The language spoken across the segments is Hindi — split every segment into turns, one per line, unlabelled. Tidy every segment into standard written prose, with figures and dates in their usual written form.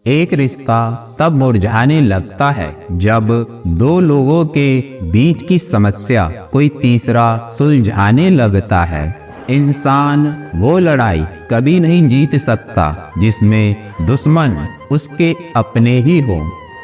एक रिश्ता तब मुरझाने लगता है जब दो लोगों के बीच की समस्या कोई तीसरा सुलझाने लगता है। इंसान वो लड़ाई कभी नहीं जीत सकता जिसमें दुश्मन उसके अपने ही हो।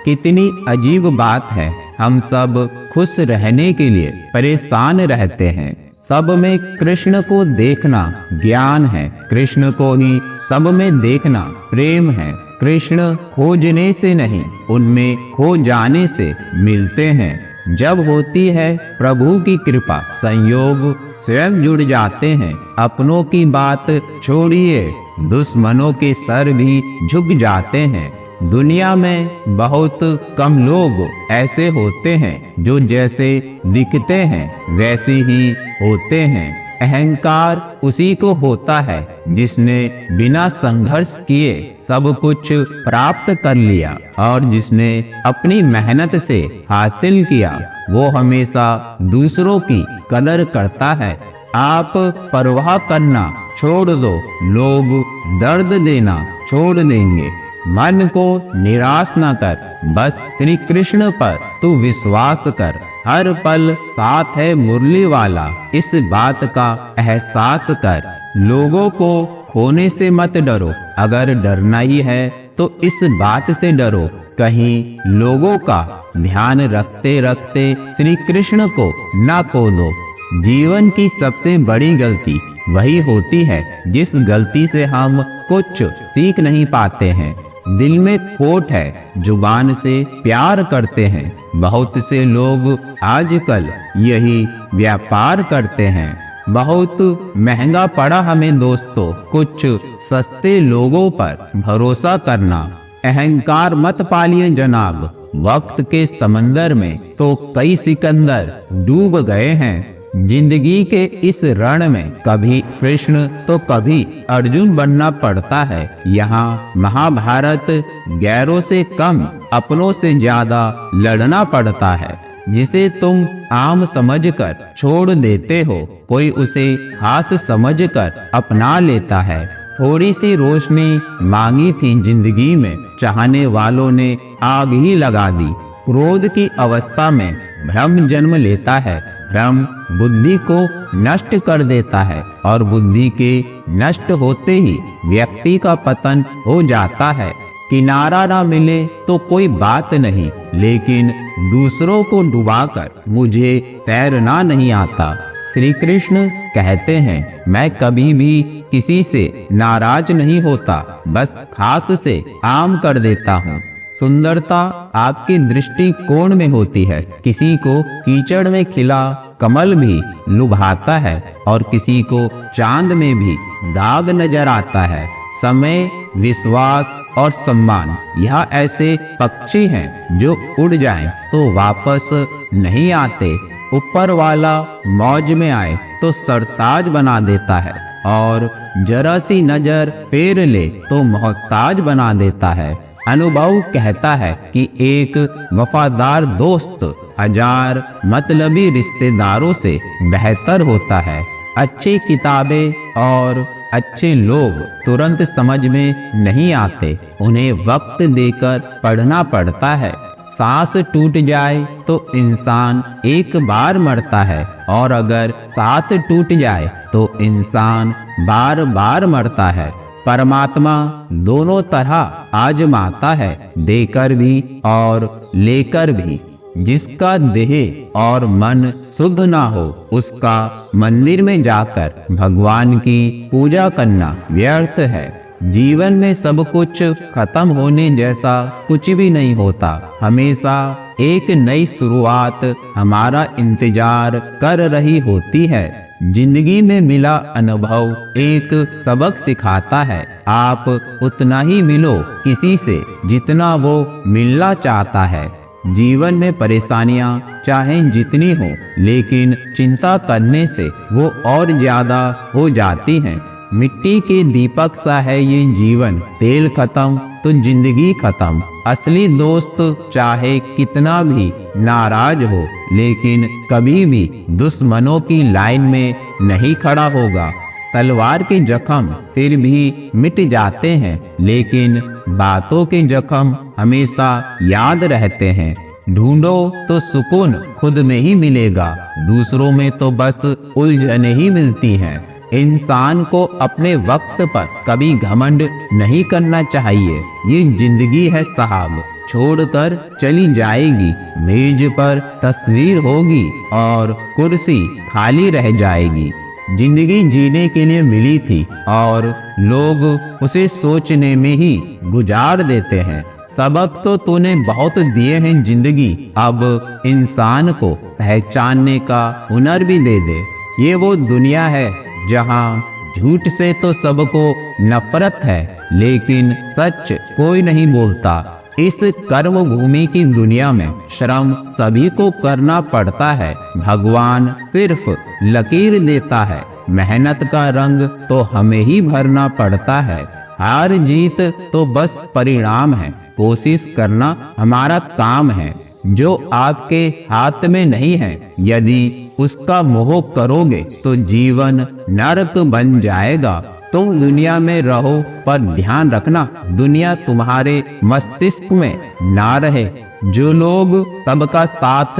कितनी अजीब बात है, हम सब खुश रहने के लिए परेशान रहते हैं। सब में कृष्ण को देखना ज्ञान है, कृष्ण को ही सब में देखना प्रेम है। कृष्ण खोजने से नहीं, उनमें खो जाने से मिलते हैं। जब होती है प्रभु की कृपा, संयोग स्वयं जुड़ जाते हैं। अपनों की बात छोड़िए, दुश्मनों के सर भी झुक जाते हैं। दुनिया में बहुत कम लोग ऐसे होते हैं जो जैसे दिखते हैं वैसे ही होते हैं। अहंकार उसी को होता है जिसने बिना संघर्ष किए सब कुछ प्राप्त कर लिया, और जिसने अपनी मेहनत से हासिल किया वो हमेशा दूसरों की कदर करता है। आप परवाह करना छोड़ दो, लोग दर्द देना छोड़ देंगे। मन को निराश न कर, बस श्री कृष्ण पर तू विश्वास कर। हर पल साथ है मुरली वाला, इस बात का एहसास कर। लोगों को खोने से मत डरो, अगर डरना ही है तो इस बात से डरो कहीं लोगों का ध्यान रखते रखते श्री कृष्ण को ना खो दो। जीवन की सबसे बड़ी गलती वही होती है जिस गलती से हम कुछ सीख नहीं पाते हैं। दिल में खोट है, जुबान से प्यार करते हैं। बहुत से लोग आजकल यही व्यापार करते हैं। बहुत महंगा पड़ा हमें दोस्तों कुछ सस्ते लोगों पर भरोसा करना। अहंकार मत पालिए जनाब, वक्त के समंदर में तो कई सिकंदर डूब गए हैं। जिंदगी के इस रण में कभी कृष्ण तो कभी अर्जुन बनना पड़ता है। यहाँ महाभारत गैरों से कम, अपनों से ज्यादा लड़ना पड़ता है। जिसे तुम आम समझकर छोड़ देते हो, कोई उसे खास समझकर अपना लेता है। थोड़ी सी रोशनी मांगी थी जिंदगी में, चाहने वालों ने आग ही लगा दी। क्रोध की अवस्था में भ्रम जन्म लेता है। भ्रम बुद्धि को नष्ट कर देता है, और बुद्धि के नष्ट होते ही व्यक्ति का पतन हो जाता है। किनारा ना मिले तो कोई बात नहीं, लेकिन दूसरों को डुबाकर मुझे तैरना नहीं आता। श्री कृष्ण कहते हैं, मैं कभी भी किसी से नाराज नहीं होता, बस खास से आम कर देता हूँ। सुंदरता आपकी दृष्टिकोण में होती है। किसी को कीचड़ में खिला कमल भी लुभाता है, और किसी को चांद में भी दाग नजर आता है। समय, विश्वास और सम्मान, यह ऐसे पक्षी हैं जो उड़ जाएं तो वापस नहीं आते। ऊपर वाला मौज में आए तो सरताज बना देता है, और जरा सी नजर फेर ले तो मोहताज बना देता है। अनुभव कहता है कि एक वफादार दोस्त हजार मतलबी रिश्तेदारों से बेहतर होता है। अच्छी किताबें और अच्छे लोग तुरंत समझ में नहीं आते, उन्हें वक्त देकर पढ़ना पड़ता है। सांस टूट जाए तो इंसान एक बार मरता है, और अगर साथ टूट जाए तो इंसान बार बार मरता है। परमात्मा दोनों तरह आजमाता है, देकर भी और लेकर भी। जिसका देह और मन शुद्ध ना हो, उसका मंदिर में जाकर भगवान की पूजा करना व्यर्थ है। जीवन में सब कुछ खत्म होने जैसा कुछ भी नहीं होता। हमेशा एक नई शुरुआत हमारा इंतजार कर रही होती है। जिंदगी में मिला अनुभव एक सबक सिखाता है। आप उतना ही मिलो किसी से जितना वो मिलना चाहता है। जीवन में परेशानियां चाहे जितनी हो, लेकिन चिंता करने से वो और ज्यादा हो जाती हैं। मिट्टी के दीपक सा है ये जीवन, तेल खत्म तो जिंदगी खत्म। असली दोस्त चाहे कितना भी नाराज हो, लेकिन कभी भी दुश्मनों की लाइन में नहीं खड़ा होगा। तलवार के जख्म फिर भी मिट जाते हैं, लेकिन बातों के जख्म हमेशा याद रहते हैं। ढूंढो तो सुकून खुद में ही मिलेगा, दूसरों में तो बस उलझने ही मिलती हैं। इंसान को अपने वक्त पर कभी घमंड नहीं करना चाहिए। ये जिंदगी है साहब, छोड़कर चली जाएगी। मेज पर तस्वीर होगी और कुर्सी खाली रह जाएगी। जिंदगी जीने के लिए मिली थी और लोग उसे सोचने में ही गुजार देते हैं। सबक तो तूने बहुत दिए हैं जिंदगी, अब इंसान को पहचानने का हुनर भी दे दे। ये वो दुनिया है जहाँ झूठ से तो सबको नफरत है, लेकिन सच कोई नहीं बोलता। इस कर्म भूमि की दुनिया में श्रम सभी को करना पड़ता है। भगवान सिर्फ लकीर देता है, मेहनत का रंग तो हमें ही भरना पड़ता है। हार जीत तो बस परिणाम है, कोशिश करना हमारा काम है। जो आपके हाथ में नहीं है, यदि उसका मोह करोगे तो जीवन नरक बन जाएगा। तुम दुनिया में रहो पर ध्यान रखना दुनिया तुम्हारे मस्तिष्क में ना रहे। जो लोग सबका साथ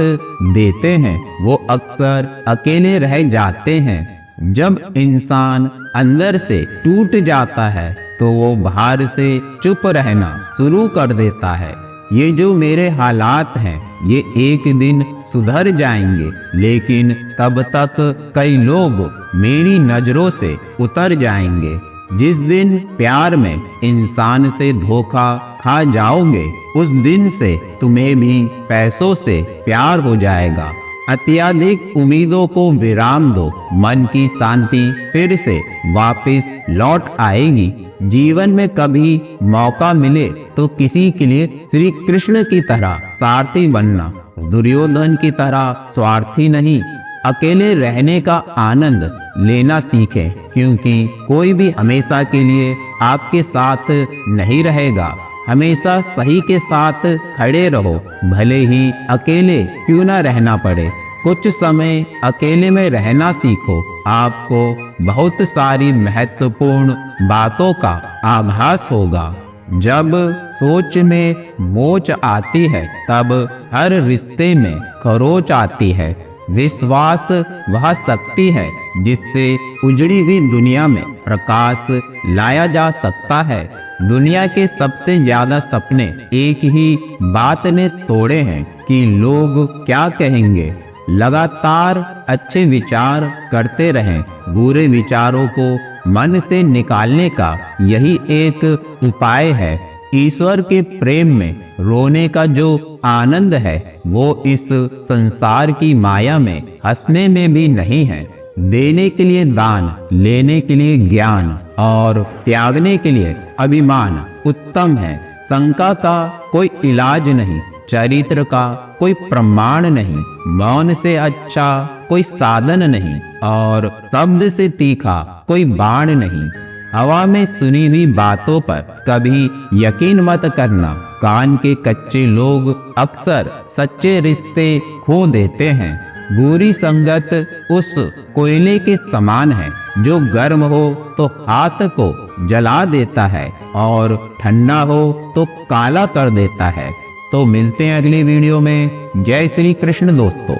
देते हैं वो अक्सर अकेले रह जाते हैं। जब इंसान अंदर से टूट जाता है तो वो बाहर से चुप रहना शुरू कर देता है। ये जो मेरे हालात हैं ये एक दिन सुधर जाएंगे, लेकिन तब तक कई लोग मेरी नजरों से उतर जाएंगे। जिस दिन प्यार में इंसान से धोखा खा जाओगे उस दिन से तुम्हें भी पैसों से प्यार हो जाएगा। अत्यधिक उम्मीदों को विराम दो, मन की शांति फिर से वापस लौट आएगी। जीवन में कभी मौका मिले तो किसी के लिए श्री कृष्ण की तरह सारथी बनना, दुर्योधन की तरह स्वार्थी नहीं। अकेले रहने का आनंद लेना सीखें, क्योंकि कोई भी हमेशा के लिए आपके साथ नहीं रहेगा। हमेशा सही के साथ खड़े रहो, भले ही अकेले क्यों ना रहना पड़े। कुछ समय अकेले में रहना सीखो, आपको बहुत सारी महत्वपूर्ण बातों का आभास होगा। जब सोच में मोच आती है तब हर रिश्ते में खरोच आती है। विश्वास वह शक्ति है जिससे उजड़ी हुई दुनिया में प्रकाश लाया जा सकता है। दुनिया के सबसे ज्यादा सपने एक ही बात ने तोड़े हैं कि लोग क्या कहेंगे। लगातार अच्छे विचार करते रहें, बुरे विचारों को मन से निकालने का यही एक उपाय है। ईश्वर के प्रेम में रोने का जो आनंद है वो इस संसार की माया में हंसने में भी नहीं है। देने के लिए दान, लेने के लिए ज्ञान और त्यागने के लिए अभिमान उत्तम है। शंका का कोई इलाज नहीं, चरित्र का कोई प्रमाण नहीं, मौन से अच्छा कोई साधन नहीं और शब्द से तीखा कोई बाण नहीं। हवा में सुनी हुई बातों पर कभी यकीन मत करना। कान के कच्चे लोग अक्सर सच्चे रिश्ते खो देते हैं। बुरी संगत उस कोयले के समान है जो गर्म हो तो हाथ को जला देता है और ठंडा हो तो काला कर देता है। तो मिलते हैं अगली वीडियो में। जय श्री कृष्ण दोस्तों।